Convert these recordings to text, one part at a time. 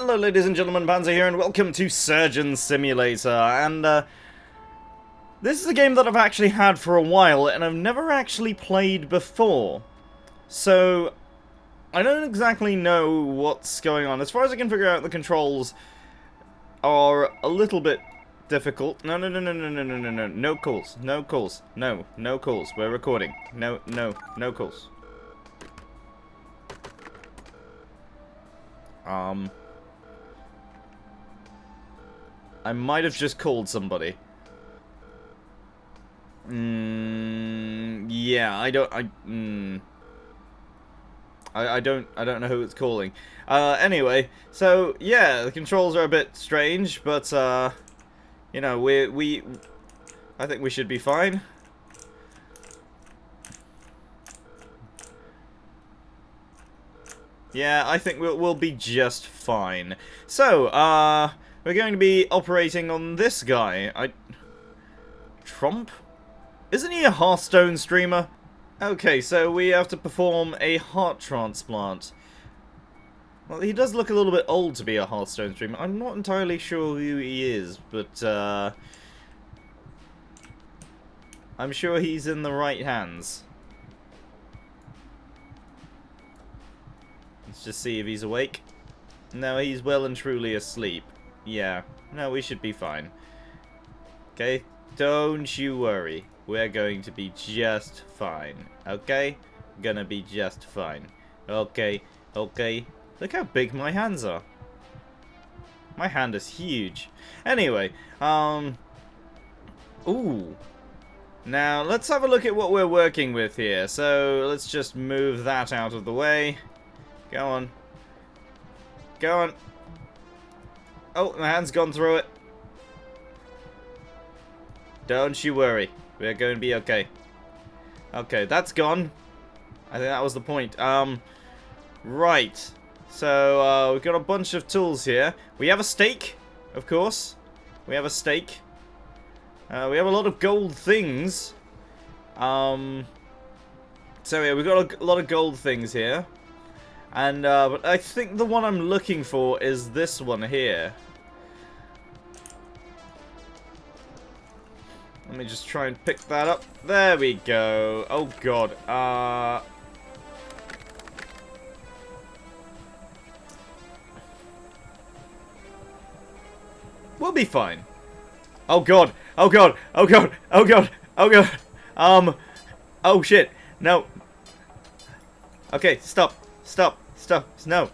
Hello ladies and gentlemen, Panzer here, and welcome to Surgeon Simulator, and this is a game that I've actually had for a while, and I've never actually played before. So, I don't exactly know what's going on. As far as I can figure out, the controls are a little bit difficult. No, no calls, no calls, no calls, we're recording. No calls. I might have just called somebody. Yeah, I don't know who it's calling. Anyway, so yeah, the controls are a bit strange, but you know, I think we should be fine. Yeah, I think we'll be just fine. So, we're going to be operating on this guy. Drumpf? Isn't he a Hearthstone streamer? Okay, so we have to perform a heart transplant. Well, he does look a little bit old to be a Hearthstone streamer. I'm not entirely sure who he is, but I'm sure he's in the right hands. Let's just see if he's awake. No, he's well and truly asleep. Yeah. No, we should be fine. Okay? Don't you worry. We're going to be just fine. Okay? Gonna be just fine. Okay. Okay. Look how big my hands are. My hand is huge. Anyway, ooh. Now, let's have a look at what we're working with here. So, let's just move that out of the way. Go on. Go on. Oh, my hand's gone through it. Don't you worry. We're going to be okay. Okay, that's gone. I think that was the point. Right. So, we've got a bunch of tools here. We have a stake, of course. We have a stake. We have a lot of gold things. So, yeah, we've got a lot of gold things here. And, but I think the one I'm looking for is this one here. Let me just try and pick that up. There we go. Oh, God. We'll be fine. Oh, God. Oh, God. Oh, God. Oh, God. Oh, God. Oh, shit. No. Okay, stop. Stop. Stop. No.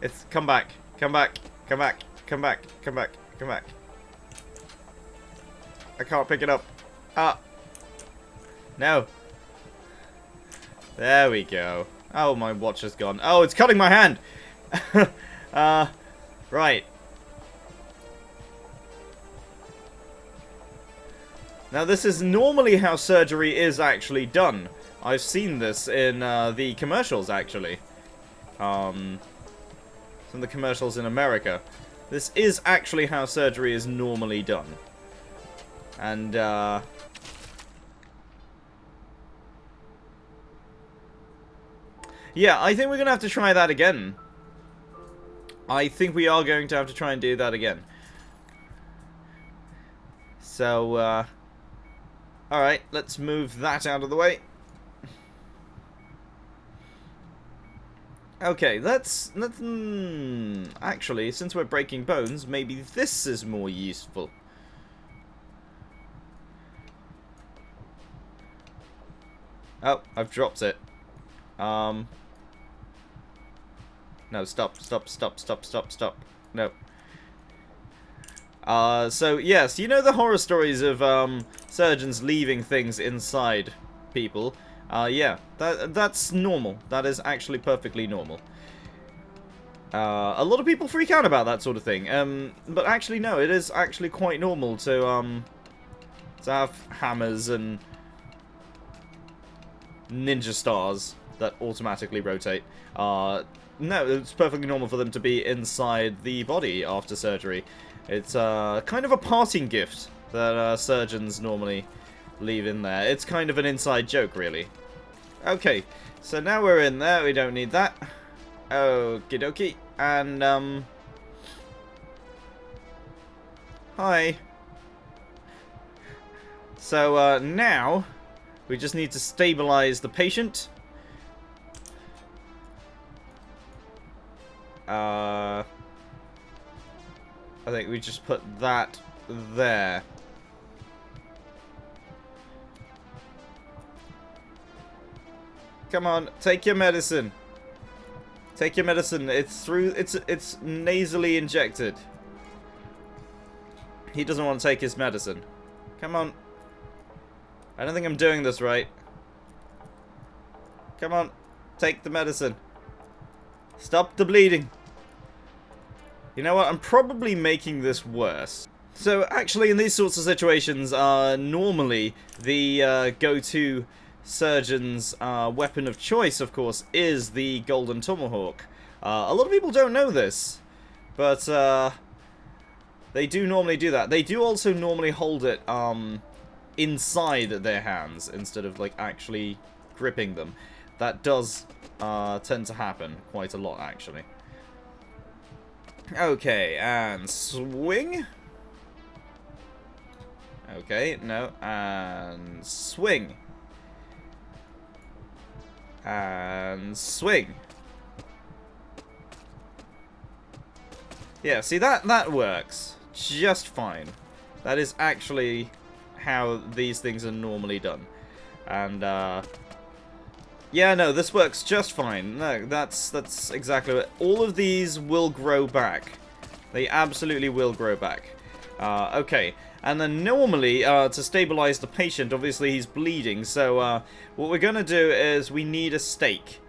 It's come back. Come back. Come back. Come back. Come back. Come back. I can't pick it up. No. There we go. Oh, my watch has gone. Oh, it's cutting my hand. Right. Now, this is normally how surgery is actually done. I've seen this in the commercials, actually. Some of the commercials in America. This is actually how surgery is normally done. And, yeah, I think we're going to have to try that again. I think we are going to have to try and do that again. So, alright, let's move that out of the way. Okay, let's actually, since we're breaking bones, maybe this is more useful. Oh, I've dropped it. No, stop. No. So, yes, you know the horror stories of, surgeons leaving things inside people? Yeah, that's normal. That is actually perfectly normal. A lot of people freak out about that sort of thing. But actually, no, it is actually quite normal to have hammers and ninja stars that automatically rotate. No, it's perfectly normal for them to be inside the body after surgery. It's kind of a parting gift that surgeons normally leave in there. It's kind of an inside joke, really. Okay, so now we're in there. We don't need that. Okie dokie. And, Hi. So, now, we just need to stabilize the patient. I think we just put that there. Come on, take your medicine. Take your medicine. It's nasally injected. He doesn't want to take his medicine. Come on. I don't think I'm doing this right. Come on. Take the medicine. Stop the bleeding. You know what? I'm probably making this worse. So, actually, in these sorts of situations, normally the go-to surgeon's weapon of choice, of course, is the Golden Tomahawk. A lot of people don't know this, but they do normally do that. They do also normally hold it inside their hands instead of like actually gripping them. That does tend to happen quite a lot, actually. Okay, and swing. Okay, no, and swing. And swing. Yeah, see, that works just fine. That is actually how these things are normally done. And, yeah, no, this works just fine. No, that's exactly what... All of these will grow back. They absolutely will grow back. Okay. And then normally, to stabilize the patient, obviously he's bleeding, so what we're going to do is we need a stake.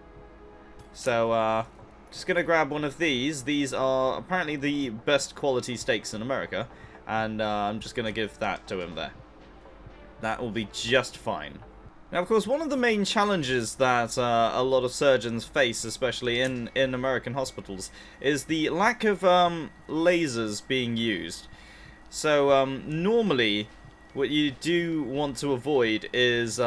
So, just going to grab one of these. These are apparently the best quality steaks in America, and I'm just going to give that to him there. That will be just fine. Now, of course, one of the main challenges that a lot of surgeons face, especially in American hospitals, is the lack of lasers being used. So, normally, what you do want to avoid is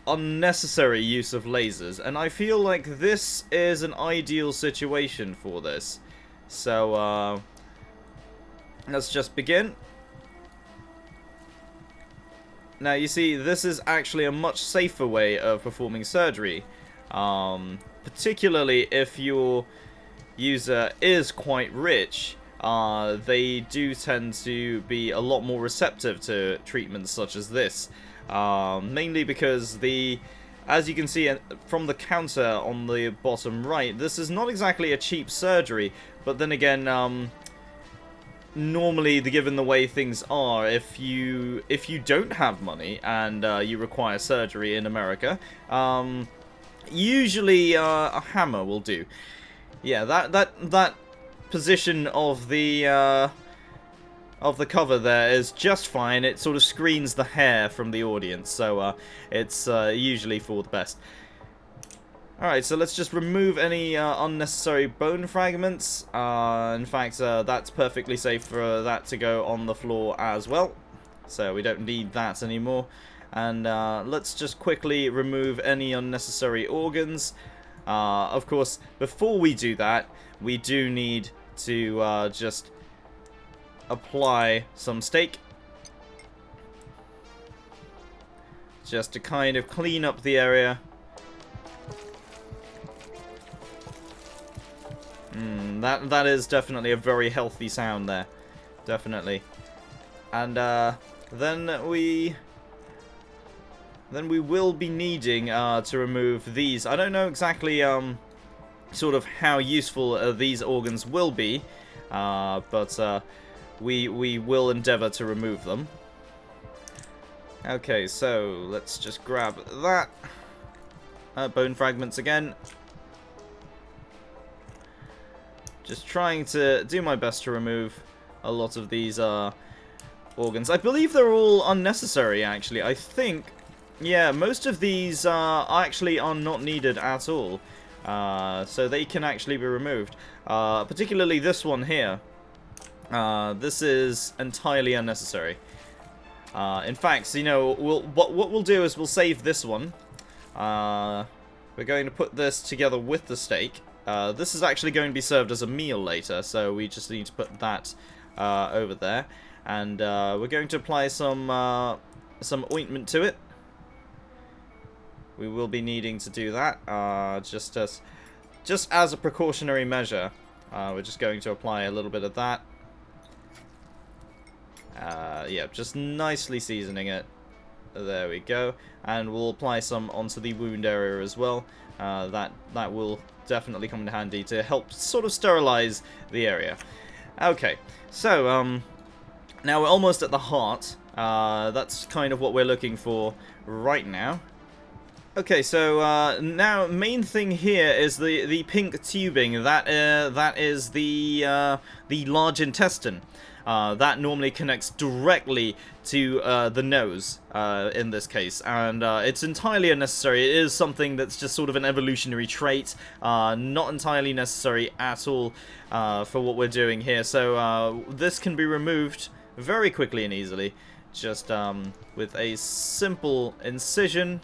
unnecessary use of lasers, and I feel like this is an ideal situation for this. So, let's just begin. Now, you see, this is actually a much safer way of performing surgery, particularly if your user is quite rich. They do tend to be a lot more receptive to treatments such as this. Mainly because as you can see from the counter on the bottom right, this is not exactly a cheap surgery, but then again, normally, given the way things are, if you don't have money and you require surgery in America, usually a hammer will do. Yeah, that position of the cover there is just fine. It sort of screens the hair from the audience, so it's usually for the best. Alright, so let's just remove any unnecessary bone fragments. In fact, that's perfectly safe for that to go on the floor as well. So we don't need that anymore. And let's just quickly remove any unnecessary organs. Of course, before we do that, we do need to just apply some steak. Just to kind of clean up the area. That is definitely a very healthy sound there. Definitely. And then we will be needing to remove these. I don't know exactly sort of how useful these organs will be, but we will endeavor to remove them. Okay, so let's just grab that. Bone fragments again. Just trying to do my best to remove a lot of these organs. I believe they're all unnecessary, actually. I think, yeah, most of these actually are not needed at all. So they can actually be removed. Particularly this one here. This is entirely unnecessary. In fact, you know, what we'll do is we'll save this one. We're going to put this together with the steak. This is actually going to be served as a meal later, so we just need to put that over there. And we're going to apply some ointment to it. We will be needing to do that, just as a precautionary measure. We're just going to apply a little bit of that. Yeah, just nicely seasoning it. There we go. And we'll apply some onto the wound area as well. That will definitely come in handy to help sort of sterilize the area. Okay, so now we're almost at the heart. That's kind of what we're looking for right now. Okay, so now main thing here is the pink tubing. That is the large intestine. That normally connects directly to the nose in this case, and it's entirely unnecessary. It is something that's just sort of an evolutionary trait, not entirely necessary at all for what we're doing here. So this can be removed very quickly and easily, just with a simple incision.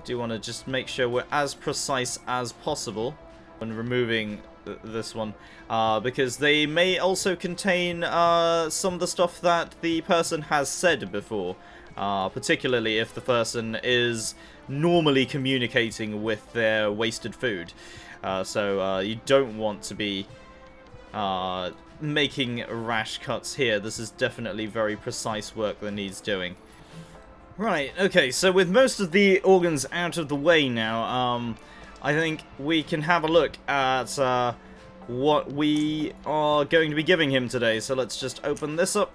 Do want to just make sure we're as precise as possible when removing this one, because they may also contain some of the stuff that the person has said before, particularly if the person is normally communicating with their wasted food. So you don't want to be making rash cuts here. This is definitely very precise work that needs doing. Right, okay, so with most of the organs out of the way now, I think we can have a look at what we are going to be giving him today. So let's just open this up.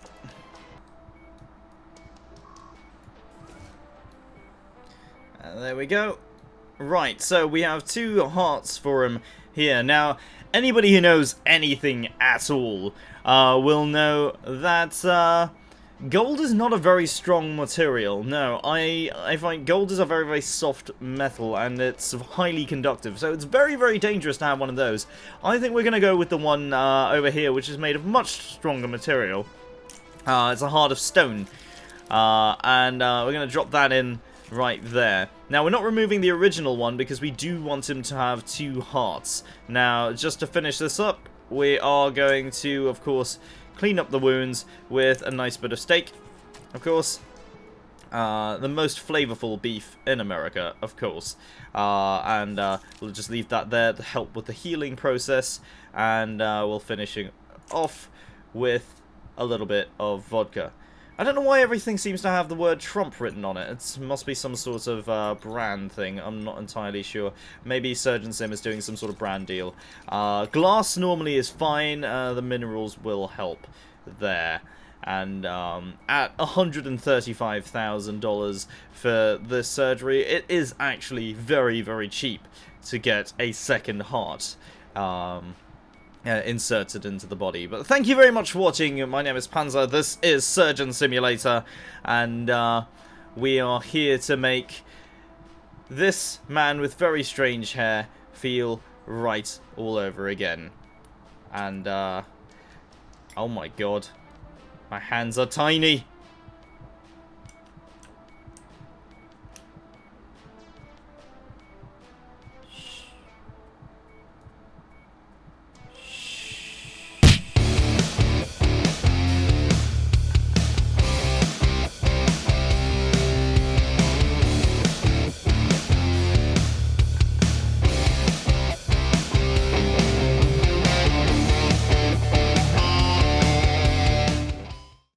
There we go. Right, so we have 2 hearts for him here. Now, anybody who knows anything at all will know that gold is not a very strong material. No, I find gold is a very, very soft metal, and it's highly conductive, so it's very, very dangerous to have one of those. I think we're going to go with the one over here, which is made of much stronger material. It's a heart of stone, and we're going to drop that in right there. Now, we're not removing the original one because we do want him to have 2 hearts. Now, just to finish this up, we are going to, of course, clean up the wounds with a nice bit of steak, of course. The most flavorful beef in America, of course. And we'll just leave that there to help with the healing process. And we'll finishing off with a little bit of vodka. I don't know why everything seems to have the word Trump written on it. It must be some sort of brand thing. I'm not entirely sure. Maybe Surgeon Sim is doing some sort of brand deal. Glass normally is fine. The minerals will help there. And at $135,000 for this surgery, it is actually very, very cheap to get a second heart inserted into the body. But thank you very much for watching. My name is Panzer. This is Surgeon Simulator, and we are here to make this man with very strange hair feel right all over again. And oh my god, my hands are tiny.